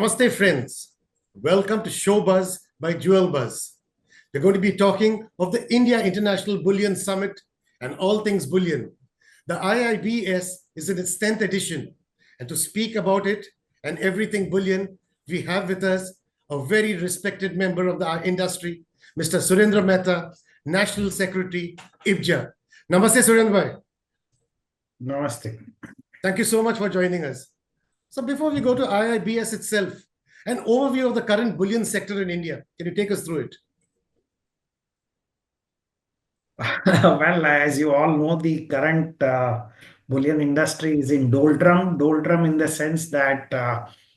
Namaste, friends. Welcome to ShowBuzz by JewelBuzz. We're going to be talking of the India International Bullion Summit and all things bullion. The IIBS is in its 10th edition. And to speak about it and everything bullion, we have with us a very respected member of the industry, Mr. Surendr Mehta, National Secretary, IBJA. Namaste, Surendra. Namaste. Thank you so much for joining us. So before we go to IIBS itself, an overview of the current bullion sector in India. Can you take us through it? Well, as you all know, the current bullion industry is in doldrum. Doldrum in the sense that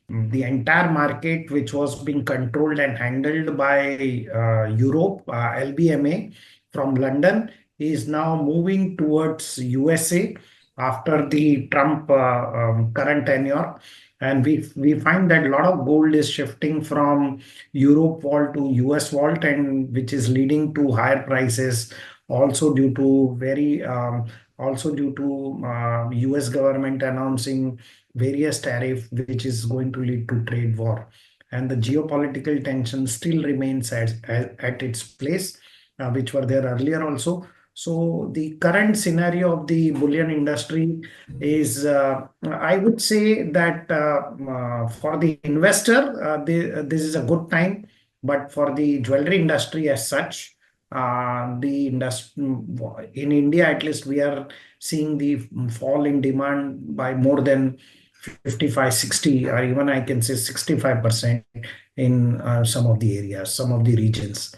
the entire market, which was being controlled and handled by Europe, LBMA from London, is now moving towards USA after the Trump current tenure. And we find that a lot of gold is shifting from Europe vault to US vault, and which is leading to higher prices, also due to US government announcing various tariff, which is going to lead to trade war. And the geopolitical tension still remains at its place, which were there earlier also. So the current scenario of the bullion industry is, I would say that for the investor, this is a good time. But for the jewelry industry as such, the industry in India, at least, we are seeing the fall in demand by more than 55, 60, or even I can say 65% in some of the areas, some of the regions.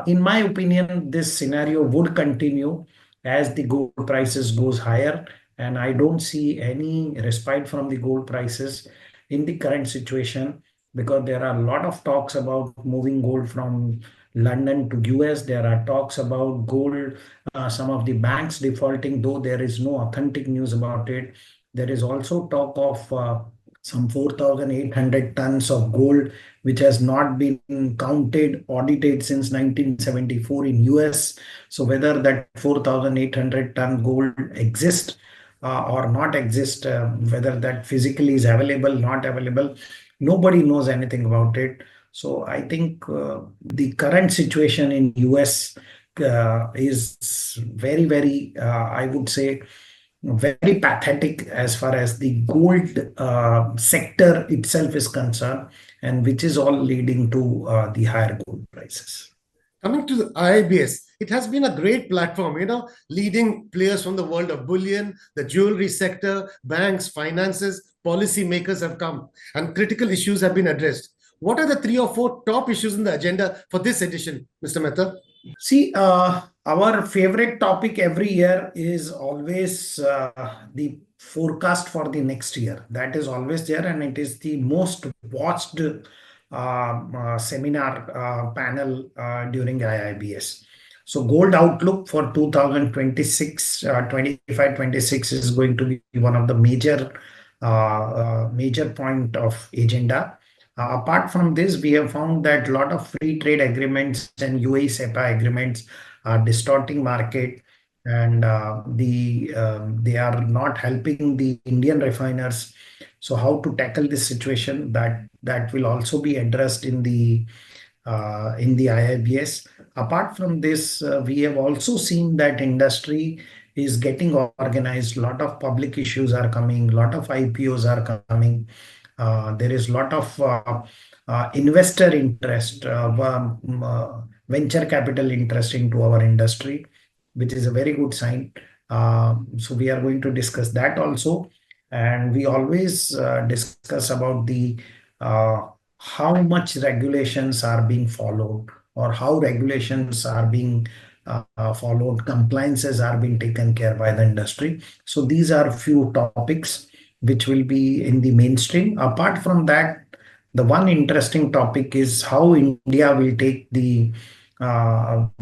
In my opinion, this scenario would continue as the gold prices goes higher, and I don't see any respite from the gold prices in the current situation, because there are a lot of talks about moving gold from London to US. There are talks about gold, some of the banks defaulting, though there is no authentic news about it. There is also talk of some 4,800 tons of gold, which has not been counted, audited since 1974 in US. So whether that 4,800 ton gold exists or not exist, whether that physically is available, not available, nobody knows anything about it. So I think the current situation in US is very, very, I would say, very pathetic as far as the gold sector itself is concerned, and which is all leading to the higher gold prices. Coming to the IIBS, it has been a great platform, leading players from the world of bullion, the jewelry sector, banks, finances, policymakers have come, and critical issues have been addressed. What are the 3 or 4 top issues in the agenda for this edition, Mr. Mehta? See, our favorite topic every year is always the forecast for the next year. That is always there, and it is the most watched seminar panel during IIBS. So gold outlook for 2026, 25, 26 is going to be one of the major point of agenda. Apart from this, we have found that a lot of free trade agreements and UAE SEPA agreements are distorting market, and they are not helping the Indian refiners. So how to tackle this situation, that will also be addressed in the IIBS. Apart from this, we have also seen that industry is getting organized. A lot of public issues are coming, a lot of IPOs are coming. There is a lot of investor interest, venture capital interest into our industry, which is a very good sign. So we are going to discuss that also. And we always discuss about the how much regulations are being followed, or how regulations are being followed, compliances are being taken care by the industry. So these are few topics which will be in the mainstream. Apart from that, the one interesting topic is how India will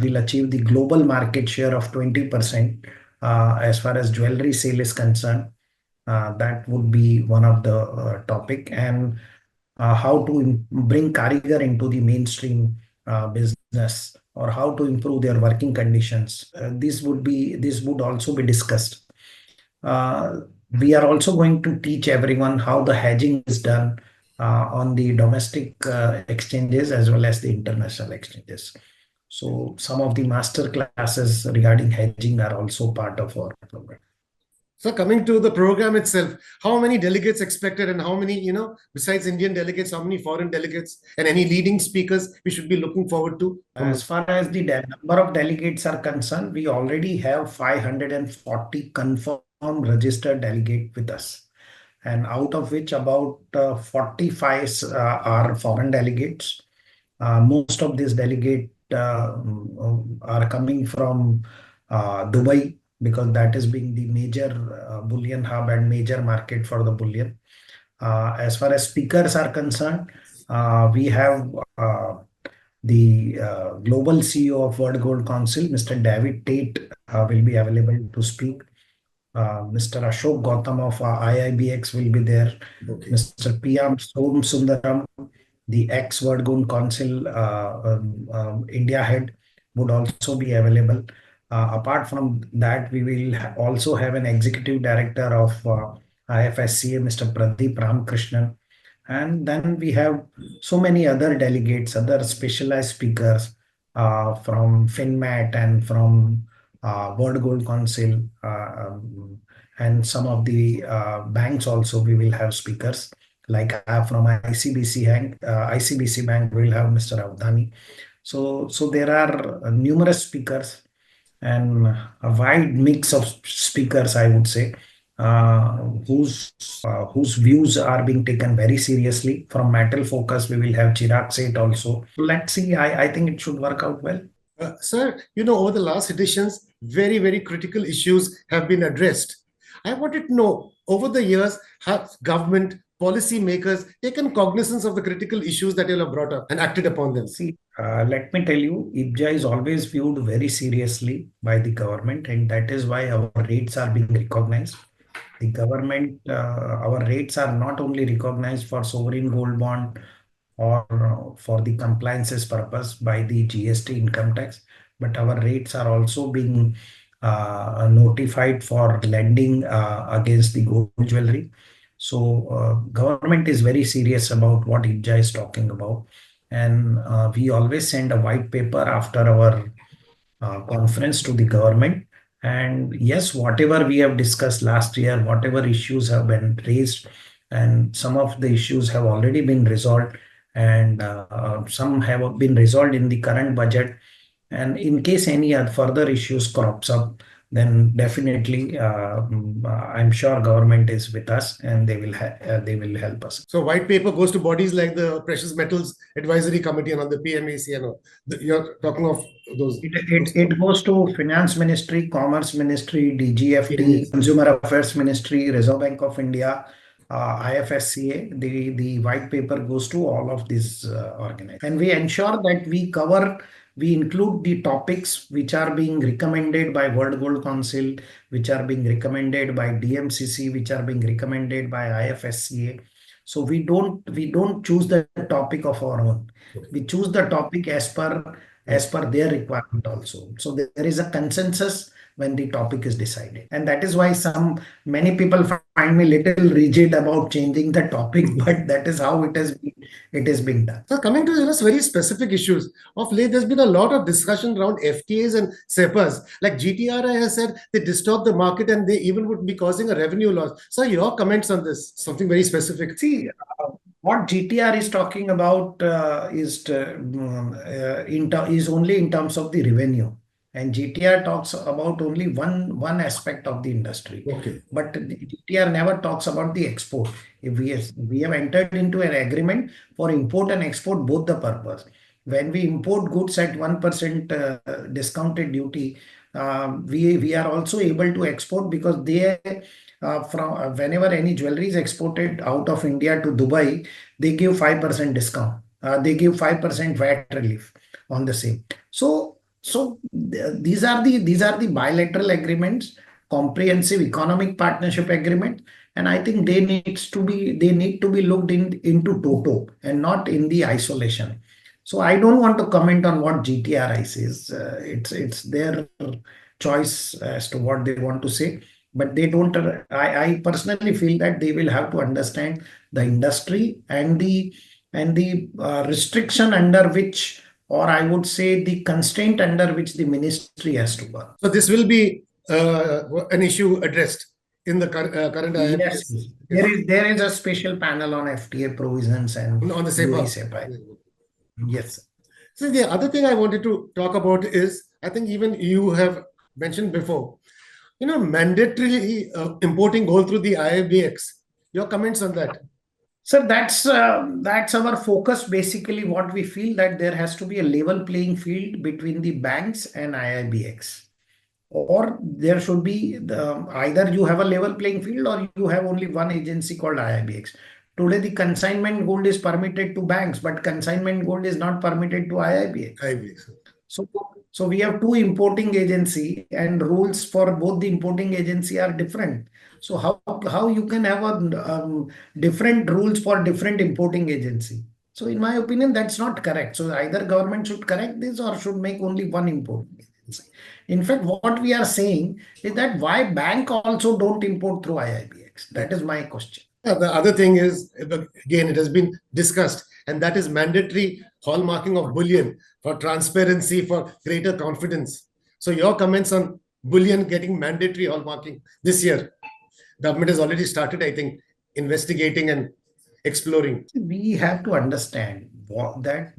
will achieve the global market share of 20% as far as jewelry sale is concerned. That would be one of the topic, and how to bring Karigar into the mainstream business, or how to improve their working conditions. This would also be discussed. We are also going to teach everyone how the hedging is done, on the domestic exchanges as well as the international exchanges. So some of the master classes regarding hedging are also part of our program. So coming to the program itself, how many delegates expected and how many, besides Indian delegates, how many foreign delegates and any leading speakers we should be looking forward to? As far as the number of delegates are concerned, we already have 540 confirmed registered delegate with us. And out of which about 45 are foreign delegates. Most of these delegates are coming from Dubai, because that is being the major bullion hub and major market for the bullion. As far as speakers are concerned, we have the global CEO of World Gold Council, Mr. David Tate, will be available to speak. Mr. Ashok Gautam of IIBX will be there. Okay. Mr. P.M. Som Sundaram, the ex-World Gold Council India head, would also be available. Apart from that, we will also have an executive director of IFSCA, Mr. Pradeep Ramkrishnan. And then we have so many other delegates, other specialized speakers from FinMat and from World Gold Council, and some of the banks also we will have speakers. Like from ICBC Bank, we'll have Mr. Avdani. So there are numerous speakers and a wide mix of speakers, I would say, whose views are being taken very seriously. From Metal Focus, we will have Chirag Seth also. Let's see. I think it should work out well. Sir, over the last editions, very, very critical issues have been addressed. I wanted to know, over the years, have government policy makers taken cognizance of the critical issues that you have brought up and acted upon them? See, let me tell you, IBJA is always viewed very seriously by the government, and that is why our rates are being recognized. The government, our rates are not only recognized for sovereign gold bond or for the compliances purpose by the GST income tax, but our rates are also being notified for lending against the gold jewelry. So government is very serious about what IBJA is talking about. And we always send a white paper after our conference to the government. And yes, whatever we have discussed last year, whatever issues have been raised, and some of the issues have already been resolved, and some have been resolved in the current budget. And in case any further issues crops up, then definitely I'm sure government is with us and they will help us. So white paper goes to bodies like the Precious Metals Advisory Committee and on the PMAC and all. You're talking of those. It goes to Finance Ministry, Commerce Ministry, DGFT, Consumer Affairs Ministry, Reserve Bank of India, IFSCA. The white paper goes to all of these organizations. And we ensure that we include the topics which are being recommended by World Gold Council, which are being recommended by DMCC, which are being recommended by IFSCA. So we don't choose the topic of our own. We choose the topic as per their requirement also. So there is a consensus when the topic is decided. And that is why many people find me little rigid about changing the topic, but that is how it is being done. So coming to very specific issues, of late there's been a lot of discussion around FTAs and SEPAs. Like GTRI has said they distort the market and they even would be causing a revenue loss. So your comments on this, something very specific. See, what GTR is talking about is only in terms of the revenue. And GTR talks about only one aspect of the industry. Okay. But GTR never talks about the export. If we have entered into an agreement for import and export, both the purpose. When we import goods at 1% discounted duty, we are also able to export, because from whenever any jewelry is exported out of India to Dubai, they give 5% discount. They give 5% VAT relief on the same. So these are the bilateral agreements, comprehensive economic partnership agreement, and I think they need to be looked into toto and not in the isolation. So I don't want to comment on what GTRI says. It's their choice as to what they want to say. But they don't. I personally feel that they will have to understand the industry and the restriction under which, or I would say the constraint under which the ministry has to work. So this will be an issue addressed in the current Yes, IIBS. there is a special panel on FTA provisions and On the UAE SEPA. SEPA. Yes. So the other thing I wanted to talk about is, I think even you have mentioned before, mandatorily importing gold through the IIBX. Your comments on that? Sir, that's our focus. Basically, what we feel that there has to be a level playing field between the banks and IIBX, or there should be either you have a level playing field or you have only one agency called IIBX. Today, the consignment gold is permitted to banks, but consignment gold is not permitted to IIBX. IIBX. So we have two importing agency, and rules for both the importing agency are different. So how you can have a different rules for different importing agency? So in my opinion, that's not correct. So either government should correct this or should make only one importing agency. In fact, what we are saying is that why bank also don't import through IIBX? That is my question. The other thing is, again, it has been discussed, and that is mandatory hallmarking of bullion for transparency, for greater confidence. So your comments on bullion getting mandatory hallmarking this year? Government has already started, I think, investigating and exploring. We have to understand that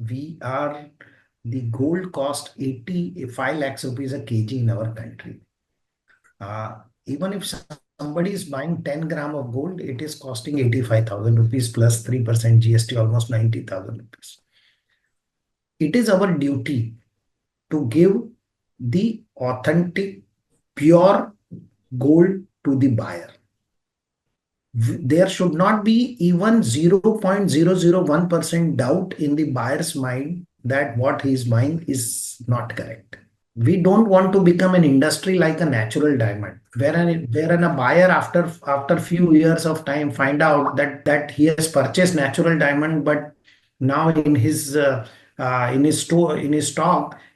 the gold cost 85 lakhs rupees a kg in our country. Even if somebody is buying 10 gram of gold, it is costing 85,000 rupees plus 3% GST, almost 90,000 rupees. It is our duty to give the authentic, pure gold to the buyer. There should not be even 0.001% doubt in the buyer's mind that what he is buying is not correct. We don't want to become an industry like a natural diamond, wherein a buyer after few years of time find out that he has purchased natural diamond, but now in his stock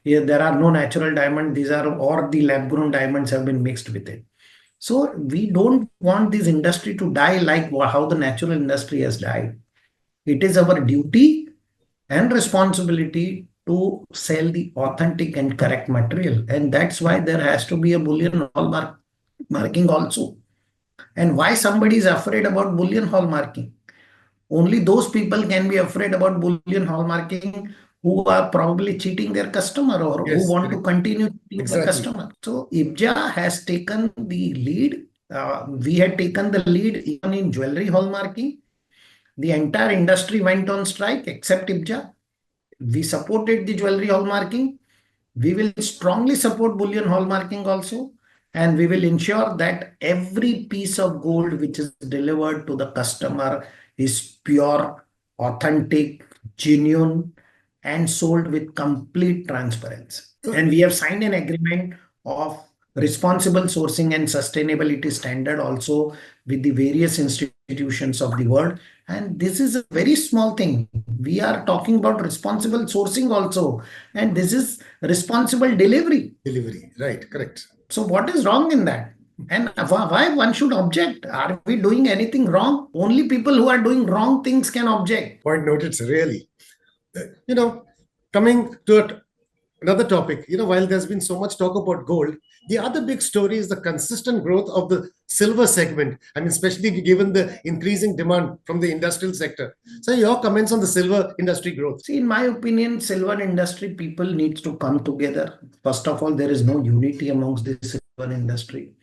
there are no natural diamond. These are, or the lab grown diamonds have been mixed with it. So we don't want this industry to die like how the natural industry has died. It is our duty and responsibility to sell the authentic and correct material. And that's why there has to be a bullion hallmarking also. And why somebody is afraid about bullion hallmarking? Only those people can be afraid about bullion hallmarking who are probably cheating their customer or who want to continue cheating the customer. So IBJA has taken the lead. We had taken the lead even in jewelry hallmarking. The entire industry went on strike except IBJA. We supported the jewelry hallmarking. We will strongly support bullion hallmarking also. And we will ensure that every piece of gold which is delivered to the customer is pure, authentic, genuine, and sold with complete transparency. And we have signed an agreement of responsible sourcing and sustainability standard also with the various institutions of the world. And this is a very small thing. We are talking about responsible sourcing also. And this is responsible delivery. Delivery, right, correct. So what is wrong in that? And why one should object? Are we doing anything wrong? Only people who are doing wrong things can object. Point noted, really. Coming to another topic, while there's been so much talk about gold, the other big story is the consistent growth of the silver segment. I mean, especially given the increasing demand from the industrial sector. So your comments on the silver industry growth? See, in my opinion, silver industry people needs to come together. First of all, there is no unity amongst the silver industry.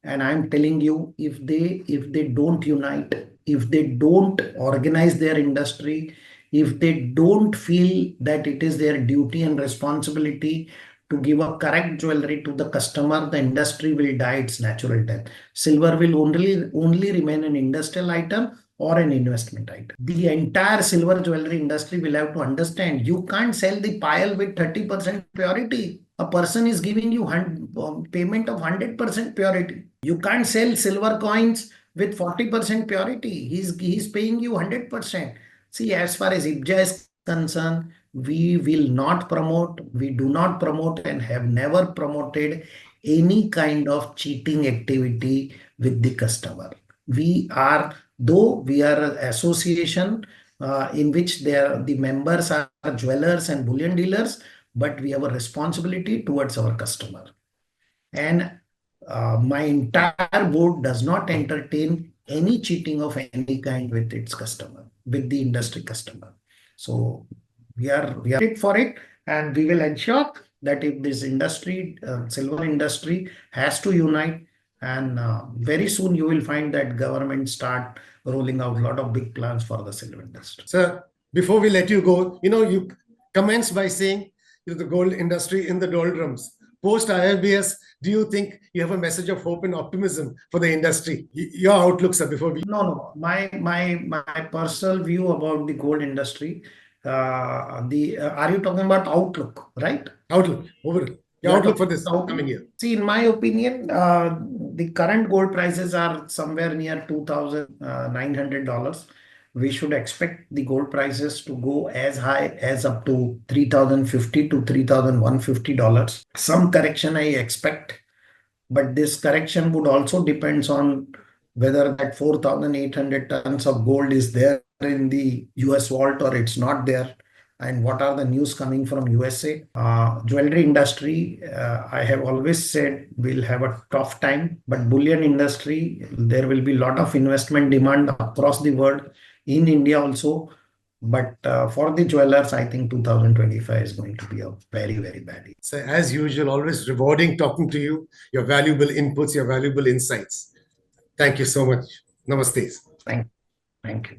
And I'm telling you, if they don't unite, if they don't organize their industry, if they don't feel that it is their duty and responsibility to give a correct jewelry to the customer, the industry will die its natural death. Silver will only remain an industrial item or an investment item. The entire silver jewelry industry will have to understand you can't sell the pile with 30% purity. A person is giving you payment of 100% purity. You can't sell silver coins with 40% purity. He's paying you 100%. See, as far as IBJA is concerned, we will not promote, we do not promote and have never promoted any kind of cheating activity with the customer. Though we are an association in which the members are jewelers and bullion dealers, but we have a responsibility towards our customer. And my entire board does not entertain any cheating of any kind with its customer, with the industry customer. So we are it for it, and we will ensure that if this industry, silver industry, has to unite, and very soon you will find that government start rolling out a lot of big plans for the silver industry. Sir, before we let you go, you commenced by saying the gold industry in the doldrums. Post IIBS, do you think you have a message of hope and optimism for the industry? Your outlook, sir, before we... No. My personal view about the gold industry, are you talking about outlook, right? Outlook, overall. Your outlook for this coming year. See, in my opinion, the current gold prices are somewhere near $2,900. We should expect the gold prices to go as high as up to $3,050 to $3,150. Some correction I expect, but this correction would also depends on whether that 4,800 tons of gold is there in the US vault or it's not there, and what are the news coming from USA. Jewelry industry, I have always said, will have a tough time, but bullion industry, there will be a lot of investment demand across the world, in India also. But for the jewelers, I think 2025 is going to be a very, very bad year. So as usual, always rewarding talking to you, your valuable inputs, your valuable insights. Thank you so much. Namaste. Thank you.